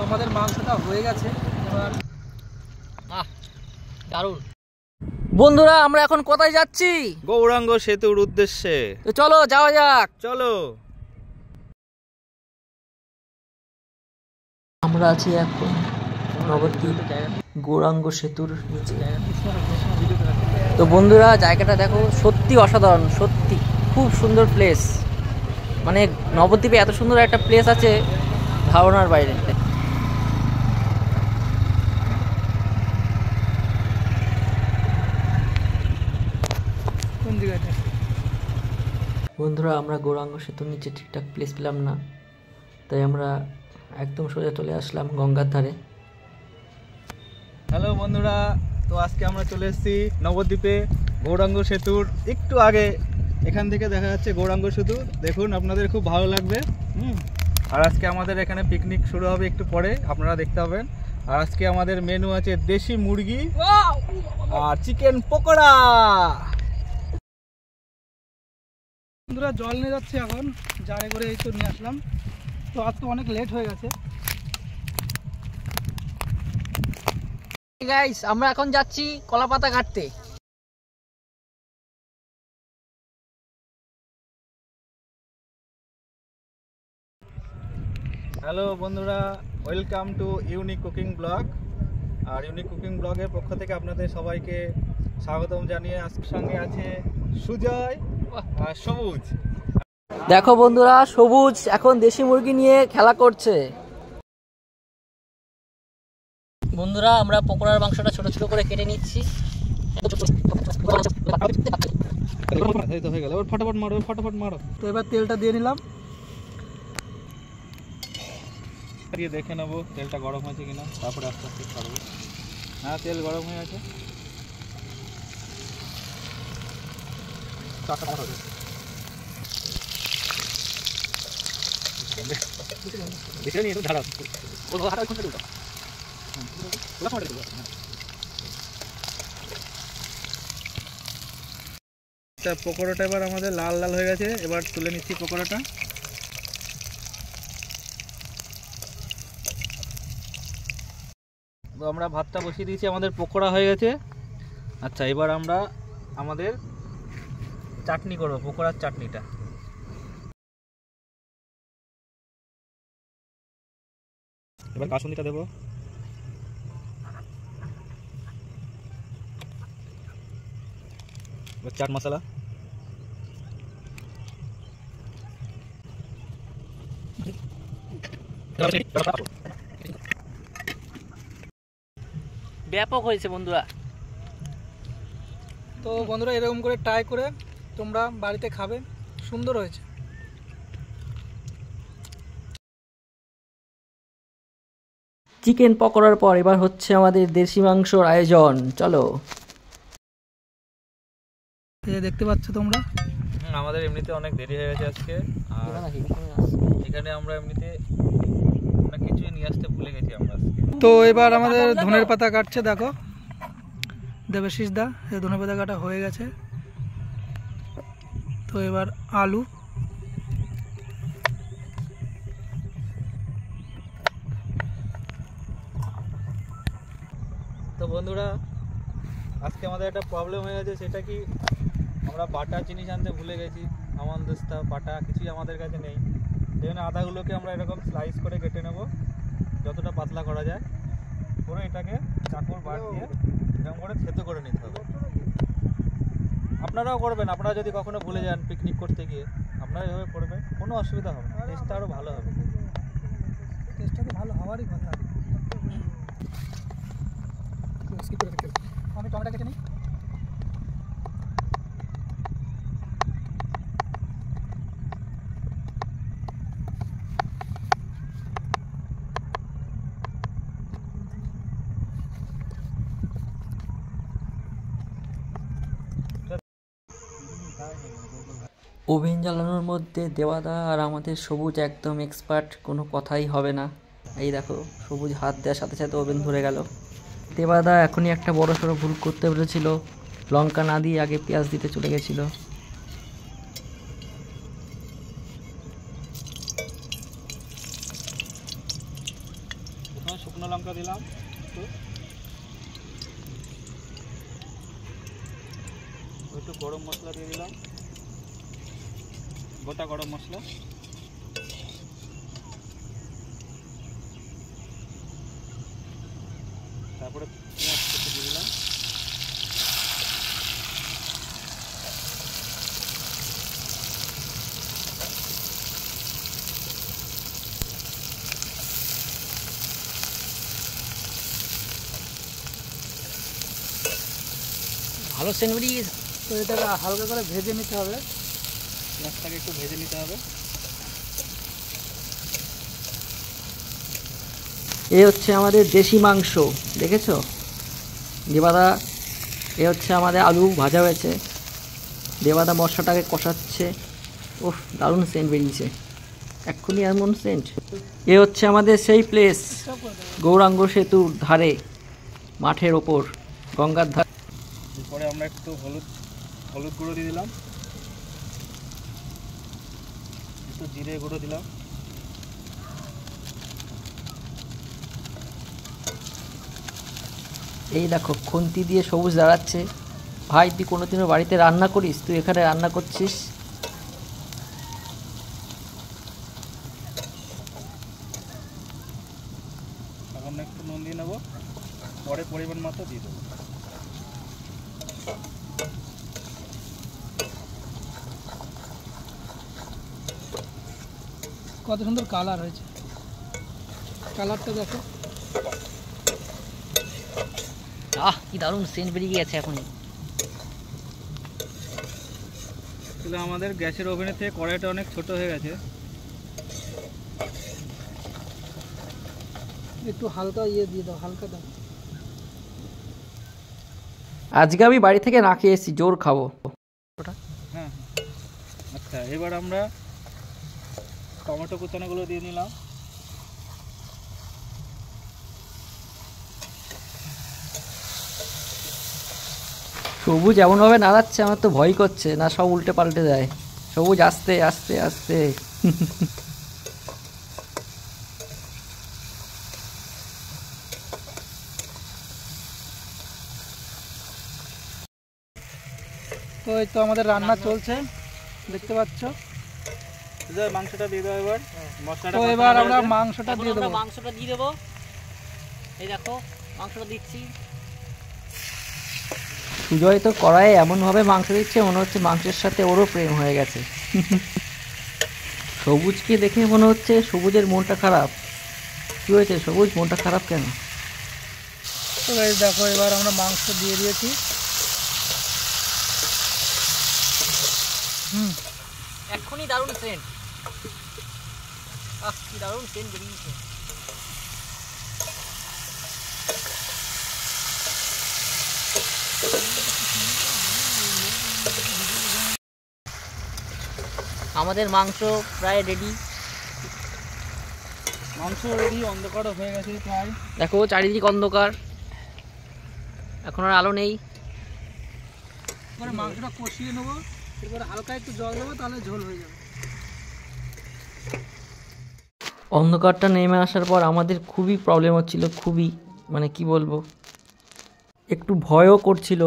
আমাদের মাংসটা হয়ে গেছে এবার। দারুণ। বন্ধুরা আমরা এখন কোথায় যাচ্ছি? গৌরাঙ্গ সেতুর উদ্দেশ্যে। তো চলো যাওয়া যাক। চলো। আমরা আছি এখন নবদ্বীপ গৌরাঙ্গ সেতুর নিচে। তো বন্ধুরা জায়গাটা দেখো, সত্যি অসাধারণ, সত্যি খুব সুন্দর প্লেস। মানে নবদ্বীপে এত সুন্দর একটা প্লেস আছে ধারণার বাইরে। বন্ধুরা আমরা গৌরাঙ্গ সেতুর নিচে ঠিকঠাক প্লেস পেলাম না, তাই আমরা একদম সোজা চলে আসলাম গঙ্গার ধারে। হ্যালো বন্ধুরা, তো আজকে আমরা চলে এসেছি নবদ্বীপে গৌরাঙ্গ সেতুর একটু আগে। এখান থেকে দেখা যাচ্ছে গৌরাঙ্গ সেতু, দেখুন আপনাদের খুব ভালো লাগবে। আর আজকে আমাদের এখানে পিকনিক শুরু হবে একটু পরে, আপনারা দেখতে পাবেন। আর আজকে আমাদের মেনু আছে দেশি মুরগি আর চিকেন পকোড়া। বন্ধুরা জল নিয়ে যাচ্ছে এখন, জারে করে এই তো নিয়ে আসলাম। তো আজ তো অনেক লেট হয়ে গেছে। গাইস আমরা এখন যাচ্ছি কলাপাতা কাটতে। হ্যালো বন্ধুরা, welcome to unique cooking blog. আর ইউনিক কুকিং ব্লগের পক্ষ থেকে আপনাদের সবাইকে স্বাগতম জানিয়ে আজকের সঙ্গে আছে সুজয় আর সবুজ। দেখো বন্ধুরা, সবুজ এখন দেশি মুরগি নিয়ে খেলা করছে। বন্ধুরা আমরা পকোড়ার মাংসটা ছোট ছোট করে কেটে নিচ্ছি। হয়ে গেল, ফটাফট মারো ফটাফট মারো। তো এবার তেলটা দিয়ে নিলাম। দেখে নেবো তেলটা গরম হয়েছে কিনা, তারপরে আস্তে আস্তে ছাড়বো। হ্যাঁ তেল গরম হয়ে আছে। পকোড়াটা এবার আমাদের লাল লাল হয়ে গেছে, এবার তুলে নিচ্ছি পকোড়াটা। তো আমরা ভাতটা বসিয়ে দিয়েছি, আমাদের পকোড়া হয়ে গেছে। আচ্ছা এবার আমরা আমাদের চাটনি করবো, পকোড়ার চাটনিটা। এবার কাসুন্দিটা দেবো। এবার চাট মশলা, ব্যাপক হয়েছে বন্ধুরা। তো বন্ধুরা এরকম করে ট্রাই করে তোমরা বাড়িতে খাবে, সুন্দর হয়েছে। চিকেন পকোড়ার পর এবার হচ্ছে আমাদের দেশি মাংসর আয়োজন। চলো। দেখতে পাচ্ছ তোমরা আমাদের এমনিতে অনেক দেরি হয়ে গেছে আজকে। আর এখানে আমরা এমনিতে অনেক কিছুই নিয়ে আসতে ভুলে গেছি আমরা। তো এবার আমাদের ধনের পাতা কাটছে, দেখো দেবাশিস দা, এই ধনের পাতা কাটা হয়ে গেছে। তো এবার আলু, তো বন্ধুরা আজকে আমাদের একটা প্রবলেম হয়ে গেছে, সেটা কি আমরা বাটা জিনিস আনতে ভুলে গেছি। আমানদিস্তা বাটা কিছুই আমাদের কাছে নেই। সেই জন্য আদাগুলোকে আমরা এরকম স্লাইস করে কেটে নেব, যতটা পাতলা করা যায়। করে এটাকে চাকুর বাট দিয়ে এরকম করে থেতো করে নিতে হবে। আপনারাও করবেন, আপনারা যদি কখনো ভুলে যান পিকনিক করতে গিয়ে, আপনারা এভাবে করবেন, কোনো অসুবিধা হবে না, টেস্টটা আরও ভালো হবে। টেস্টটা তো ভালো হওয়ারই কথা। আমি টমেটো কেটে নিই। ওভেন জ্বালানোর মধ্যে দেওয়াদা আর আমাদের সবুজ একদম এক্সপার্ট, কোনো কথাই হবে না। এই দেখো সবুজ হাত দেওয়ার সাথে সাথে ওভেন ধরে গেল। দেওয়াদা এখনই একটা বড় সড়ো ভুল করতে পেরেছিল, লঙ্কা না দিয়ে আগে পেঁয়াজ দিতে চলে গেছিল। শুকনো লঙ্কা দিলাম একটু গরম মশলা দিয়ে দিলাম, গোটা গরম মশলা। তারপরে পেঁয়াজ কেটে দিয়ে দিলাম। ভালো সেন্ট বেরিয়ে তো এটাকে হালকা করে ভেজে নিতে হবে, পেঁয়াজটাকে একটু ভেজে নিতে হবে। এ হচ্ছে আমাদের দেশি মাংস, দেখেছো দেবাদা? এ হচ্ছে আমাদের আলু ভাজা হয়েছে, দেবাদা মশলাটাকে কষাচ্ছে। ওহ, দারুণ সেন্ট বেরিয়েছে এক্ষুনি, এমন সেন্ট। এ হচ্ছে আমাদের সেই প্লেস, গৌরাঙ্গ সেতুর ধারে, মাঠের ওপর, গঙ্গার ধারে। এরপরে আমরা একটু হলুদ গুঁড়ো দিয়ে দিলাম, একটু জিরে গুঁড়ো দিলাম, এই দেখো খুন্তি দিয়ে সবুজ দাঁড়াচ্ছে। ভাই, তুই কোনোদিনও বাড়িতে রান্না করিস? তুই এখানে রান্না করছিস। এখন একটু নুন দিয়ে নেবো, পরে পরিমাণ মতো দিয়ে দেবো। কত সুন্দর কালার হয়েছে, কালারটা দেখো। আহ, কি দারুণ সেন্ট বেরিয়ে গেছে এখনই। তাহলে আমাদের গ্যাসের ওভেনের থেকে কড়াইটা অনেক ছোট হয়ে গেছে, একটু হালকা ইয়ে দিয়ে দাও, হালকা দাও। আজকে আমি বাড়ি থেকে না খেয়ে এসেছি, জোর খাবো। হ্যাঁ আচ্ছা, এবার আমরা টমেটো কুচানোগুলো দিয়ে নিলাম। সবুজ এমনভাবে নাড়াচ্ছে, আমার তো ভয় করছে না সব উল্টে পাল্টে যায়। সবুজ আস্তে আস্তে আস্তে। তো এই তো আমাদের রান্না চলছে, দেখতে পাচ্ছ। মাংসটা দিয়ে দেবো এবার, মশলাটা। তো এবার আমরা মাংসটা দিয়ে দেবো। মাংসটা দিয়ে দেবো, এই দেখো মাংসটা দিচ্ছি। সুজয় তো কড়াইয়ে এমনভাবে মাংস দিচ্ছে, মনে হচ্ছে মাংসের সাথে ওরও প্রেম হয়ে গেছে। সবুজকে দেখে মনে হচ্ছে সবুজের মনটা খারাপ। কি হয়েছে সবুজ, মনটা খারাপ কেন? তো গাইস দেখো, এবার আমরা মাংস দিয়ে দিয়েছি। এক্ষুনি দারুণ সেন্ট, আহ কি দারুণ সেন্ট বেরিয়েছে। আমাদের মাংস প্রায় রেডি। মাংস রেডি, অন্ধকারও হয়ে গেছে প্রায়। দেখো চারিদিক অন্ধকার, এখন আর আলো নেই। এবারে মাংসটা কষিয়ে নেবো, এরপরে হালকা একটু জল দেবো, তাহলে ঝোল হয়ে যাবে। অন্ধকারটা নেমে আসার পর আমাদের খুবই প্রবলেম হচ্ছিল, খুবই, মানে কি বলবো, একটু ভয়ও করছিল।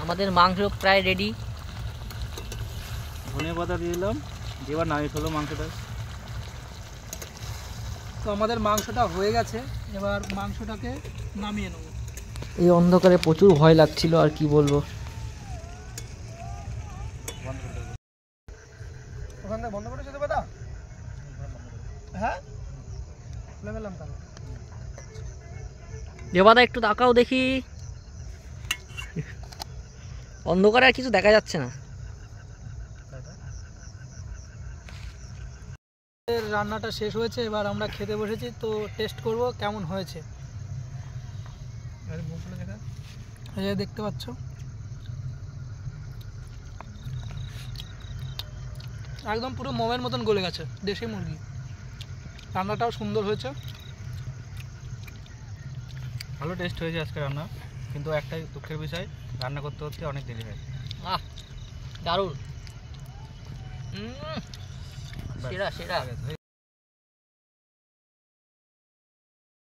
আমাদের মাংস প্রায় রেডি। ধনে পাতা দিয়ে দিলাম, এবার নামিয়ে ফেলো মাংসটা। তো আমাদের মাংসটা হয়ে গেছে, এবার মাংসটাকে নামিয়ে নেবো। এই অন্ধকারে প্রচুর ভয় লাগছিল, আর কি বলবো। ওখান থেকে বন্ধ করে যেতে পারো? হ্যাঁ, খুলে ফেললাম তাহলে। দেবাদা একটু তাকাও দেখি, অন্ধকারে আর কিছু দেখা যাচ্ছে না। রান্নাটা শেষ হয়েছে, এবার আমরা খেতে বসেছি। তো টেস্ট করব কেমন হয়েছে। এই যে দেখতে পাচ্ছ, একদম পুরো মোমের মতন গলে গেছে, দেশি মুরগি। রান্নাটাও সুন্দর হয়েছে, ভালো টেস্ট হয়েছে আজকে রান্না, কিন্তু একটাই দুঃখের বিষয়, রান্না করতে করতে অনেক দেরি হয়। আহ দারুণ। সেরা সেরা।